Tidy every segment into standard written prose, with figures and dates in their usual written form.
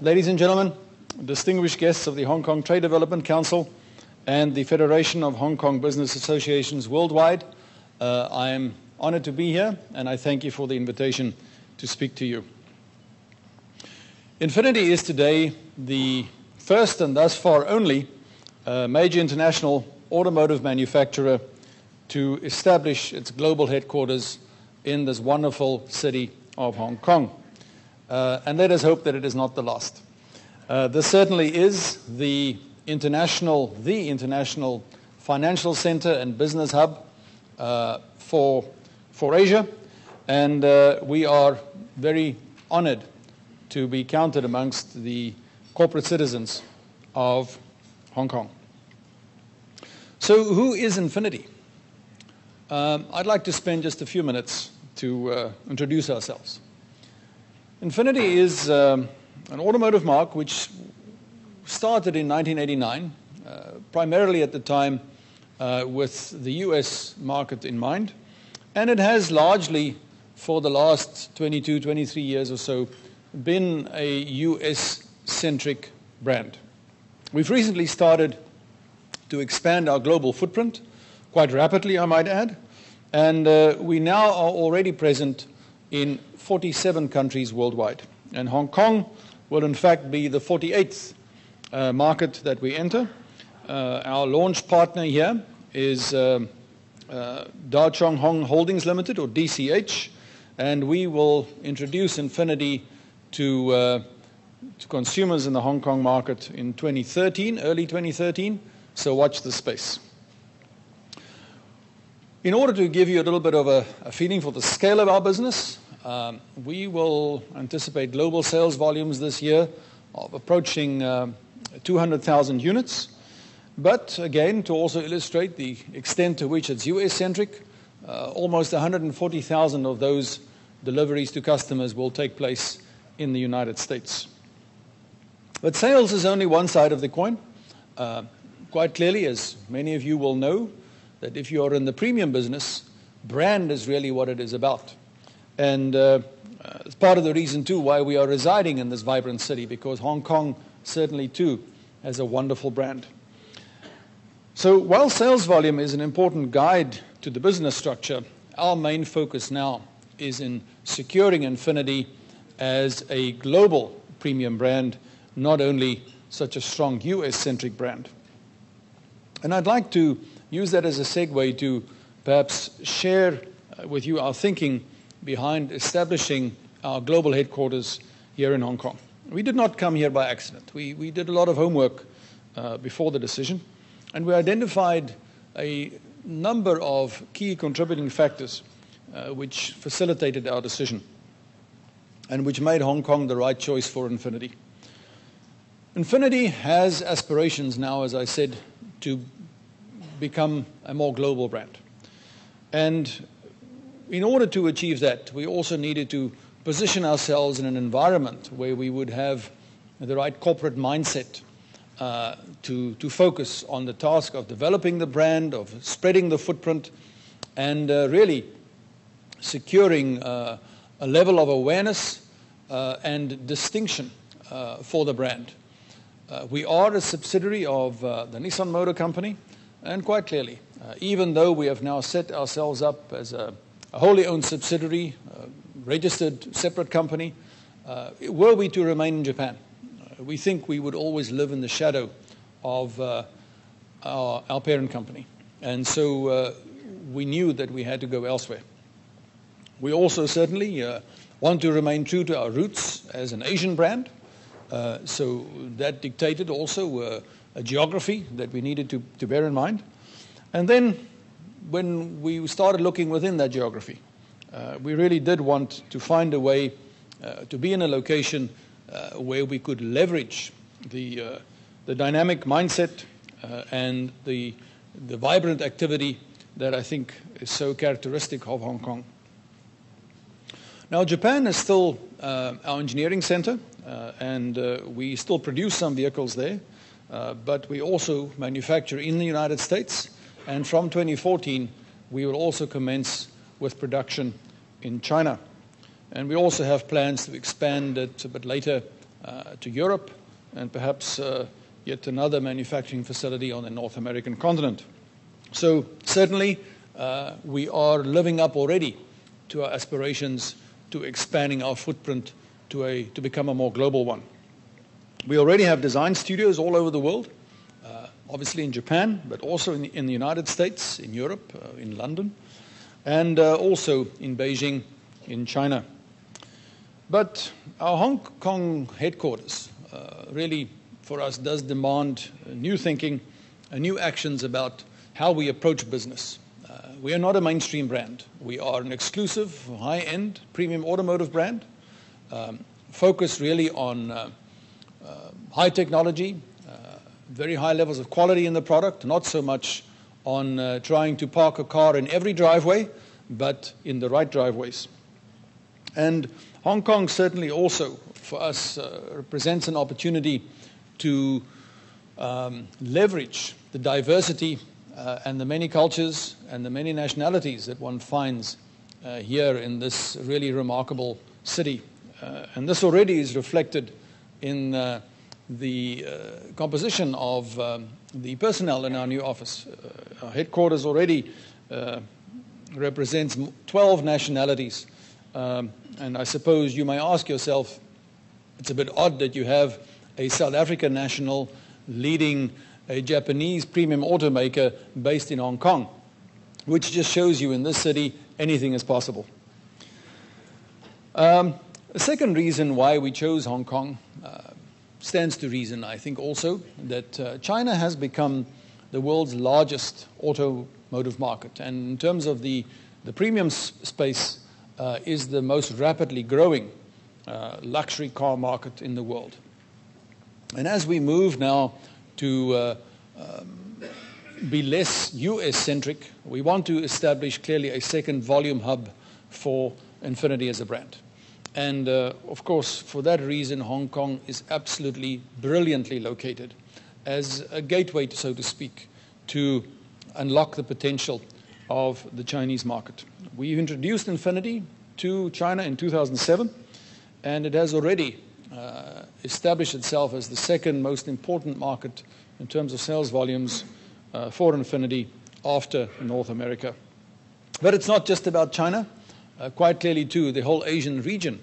ladies and gentlemen, distinguished guests of the Hong Kong Trade Development Council and the Federation of Hong Kong Business Associations worldwide, I am honored to be here, and I thank you for the invitation to speak to you. Infiniti is today the first and thus far only major international automotive manufacturer to establish its global headquarters in this wonderful city of Hong Kong. And let us hope that it is not the last. This certainly is the international financial center and business hub for Asia, and we are very honored to be counted amongst the corporate citizens of Hong Kong. So who is Infiniti? I'd like to spend just a few minutes to introduce ourselves. Infiniti is an automotive marque which started in 1989, primarily at the time with the US market in mind, and it has largely, for the last 22, 23 years or so, been a US-centric brand. We've recently started to expand our global footprint, quite rapidly, I might add, and we now are already present in 47 countries worldwide. And Hong Kong will in fact be the 48th market that we enter. Our launch partner here is Dah Chong Hong Holdings Limited, or DCH, and we will introduce Infiniti to consumers in the Hong Kong market in 2013, early 2013, so watch the space. In order to give you a little bit of a feeling for the scale of our business, we will anticipate global sales volumes this year of approaching 200,000 units. But again, to also illustrate the extent to which it's US-centric, almost 140,000 of those deliveries to customers will take place in the United States. But sales is only one side of the coin. Quite clearly, as many of you will know, that if you are in the premium business, brand is really what it is about. And it's part of the reason, too, why we are residing in this vibrant city, because Hong Kong certainly, too, has a wonderful brand. So while sales volume is an important guide to the business structure, our main focus now is in securing Infiniti as a global premium brand, not only such a strong US-centric brand. And I'd like to use that as a segue to perhaps share with you our thinking behind establishing our global headquarters here in Hong Kong. We did not come here by accident. We did a lot of homework before the decision, and we identified a number of key contributing factors which facilitated our decision and which made Hong Kong the right choice for Infiniti. Infiniti has aspirations now, as I said, to become a more global brand. And in order to achieve that, we also needed to position ourselves in an environment where we would have the right corporate mindset to focus on the task of developing the brand, of spreading the footprint, and really securing a level of awareness and distinction for the brand. We are a subsidiary of the Nissan Motor Company, and quite clearly, even though we have now set ourselves up as a wholly owned subsidiary, registered separate company, were we to remain in Japan, we think we would always live in the shadow of our parent company. And so we knew that we had to go elsewhere. We also certainly want to remain true to our roots as an Asian brand. So that dictated also a geography that we needed to bear in mind. And then when we started looking within that geography, we really did want to find a way to be in a location where we could leverage the dynamic mindset and the vibrant activity that I think is so characteristic of Hong Kong. Now, Japan is still our engineering center, and we still produce some vehicles there, but we also manufacture in the United States, and from 2014, we will also commence with production in China. And we also have plans to expand it a bit later to Europe, and perhaps yet another manufacturing facility on the North American continent. So certainly we are living up already to our aspirations to expanding our footprint to become a more global one. We already have design studios all over the world, obviously in Japan, but also in the United States, in Europe, in London, and also in Beijing, in China. But our Hong Kong headquarters really, for us, does demand new thinking and new actions about how we approach business. We are not a mainstream brand. We are an exclusive, high-end, premium automotive brand, focused really on high technology, very high levels of quality in the product, not so much on trying to park a car in every driveway, but in the right driveways. And Hong Kong certainly also, for us, represents an opportunity to leverage the diversity and the many cultures and the many nationalities that one finds here in this really remarkable city. And this already is reflected in the composition of the personnel in our new office. Our headquarters already represents 12 nationalities. And I suppose you may ask yourself, it's a bit odd that you have a South African national leading a Japanese premium automaker based in Hong Kong, which just shows you in this city anything is possible. The second reason why we chose Hong Kong stands to reason, I think, also that China has become the world's largest automotive market, and in terms of the premium space, is the most rapidly growing luxury car market in the world. And as we move now to be less US-centric, we want to establish clearly a second volume hub for Infiniti as a brand. And of course, for that reason, Hong Kong is absolutely brilliantly located as a gateway, so to speak, to unlock the potential of the Chinese market. We introduced Infiniti to China in 2007, and it has already established itself as the second most important market in terms of sales volumes for Infiniti after North America. But it's not just about China. Quite clearly, too, the whole Asian region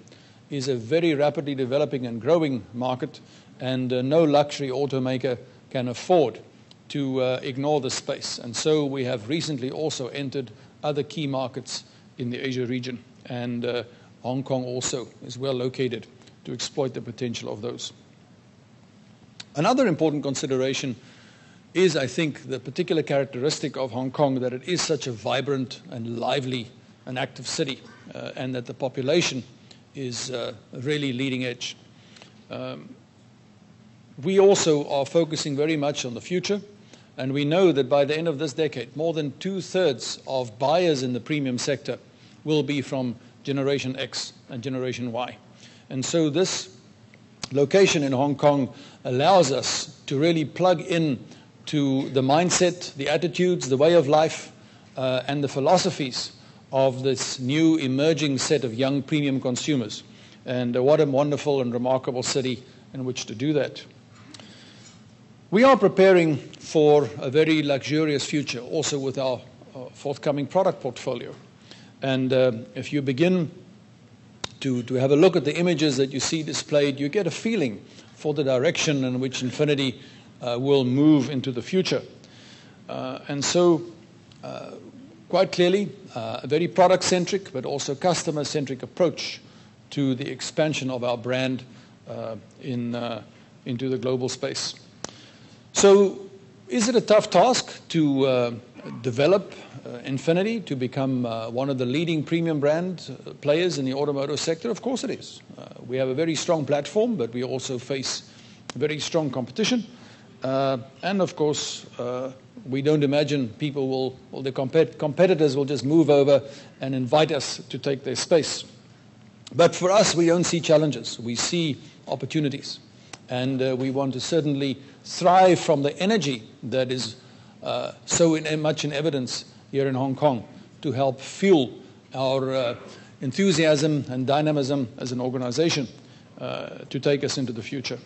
is a very rapidly developing and growing market, and no luxury automaker can afford to ignore the space. And so we have recently also entered other key markets in the Asia region, and Hong Kong also is well located to exploit the potential of those. Another important consideration is, I think, the particular characteristic of Hong Kong, that it is such a vibrant and lively and active city, and that the population is really leading edge. We also are focusing very much on the future, and we know that by the end of this decade, more than 2/3 of buyers in the premium sector will be from Generation X and Generation Y. And so this location in Hong Kong allows us to really plug in to the mindset, the attitudes, the way of life, and the philosophies of this new emerging set of young premium consumers. And what a wonderful and remarkable city in which to do that. We are preparing for a very luxurious future, also with our forthcoming product portfolio. And if you begin to have a look at the images that you see displayed, you get a feeling for the direction in which Infiniti will move into the future. And so, quite clearly, a very product-centric but also customer-centric approach to the expansion of our brand into the global space. So, is it a tough task to develop Infiniti to become one of the leading premium brand players in the automotive sector? Of course it is. We have a very strong platform, but we also face very strong competition. And of course, we don't imagine people the competitors will just move over and invite us to take their space. But for us, we don't see challenges. We see opportunities. And we want to certainly thrive from the energy that is so much in evidence here in Hong Kong to help fuel our enthusiasm and dynamism as an organization to take us into the future.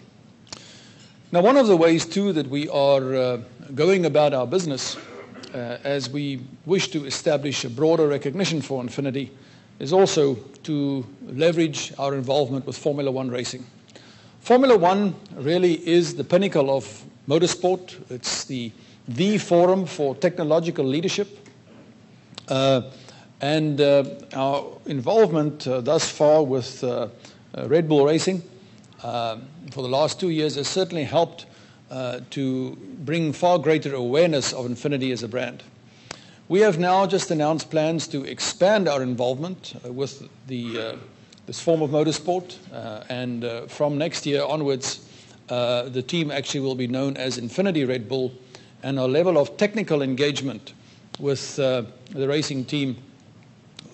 Now, one of the ways, too, that we are going about our business as we wish to establish a broader recognition for Infiniti is also to leverage our involvement with Formula One racing. Formula One really is the pinnacle of motorsport. It's the forum for technological leadership. And our involvement thus far with Red Bull Racing for the last 2 years has certainly helped to bring far greater awareness of Infiniti as a brand. We have now just announced plans to expand our involvement with this form of motorsport, and from next year onwards, the team actually will be known as Infiniti Red Bull, and our level of technical engagement with the racing team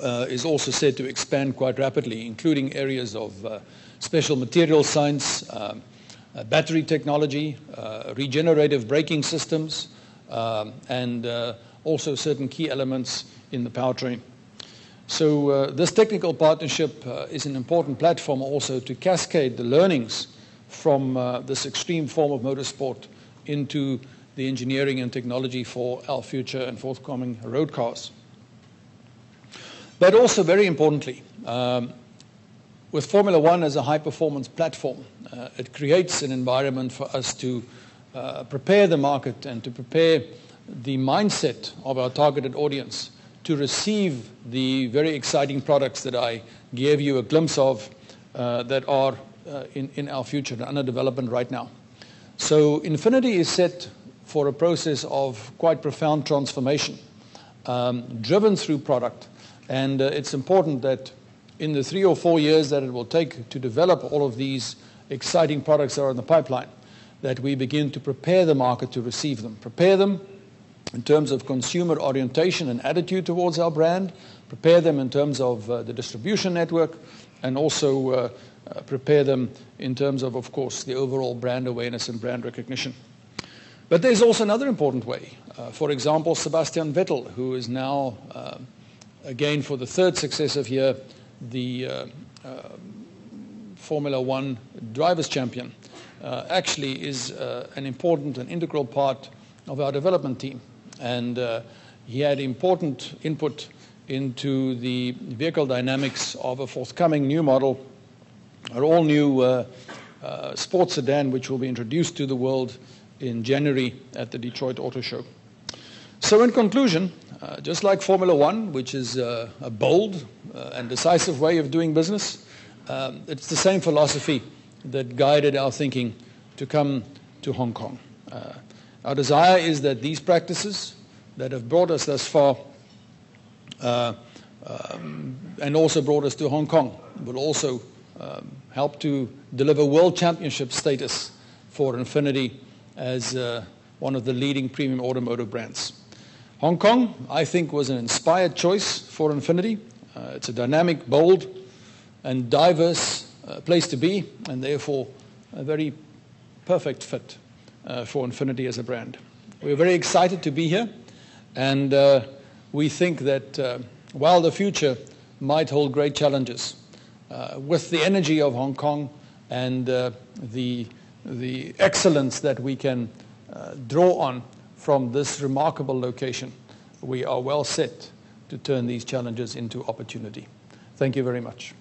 is also said to expand quite rapidly, including areas of special material science, battery technology, regenerative braking systems, and also certain key elements in the powertrain. So this technical partnership is an important platform also to cascade the learnings from this extreme form of motorsport into the engineering and technology for our future and forthcoming road cars. But also, very importantly, with Formula One as a high-performance platform, it creates an environment for us to prepare the market and to prepare the mindset of our targeted audience to receive the very exciting products that I gave you a glimpse of that are in our future and under development right now. So Infiniti is set for a process of quite profound transformation, driven through product. And it's important that in the 3 or 4 years that it will take to develop all of these exciting products that are in the pipeline, that we begin to prepare the market to receive them. Prepare them in terms of consumer orientation and attitude towards our brand, prepare them in terms of the distribution network, and also prepare them in terms of course, the overall brand awareness and brand recognition. But there's also another important way. For example, Sebastian Vettel, who is now, again for the 3rd successive year, the Formula One Drivers' Champion, actually is an important and integral part of our development team. And he had important input into the vehicle dynamics of a forthcoming new model, an all-new sports sedan, which will be introduced to the world in January at the Detroit Auto Show. So in conclusion, just like Formula One, which is a bold and decisive way of doing business, it's the same philosophy that guided our thinking to come to Hong Kong. Our desire is that these practices that have brought us thus far and also brought us to Hong Kong will also help to deliver world championship status for Infiniti as one of the leading premium automotive brands. Hong Kong, I think, was an inspired choice for Infiniti. It's a dynamic, bold, and diverse place to be, and therefore a very perfect fit for Infiniti as a brand. We're very excited to be here, and we think that while the future might hold great challenges, with the energy of Hong Kong and the excellence that we can draw on from this remarkable location, we are well set to turn these challenges into opportunity. Thank you very much.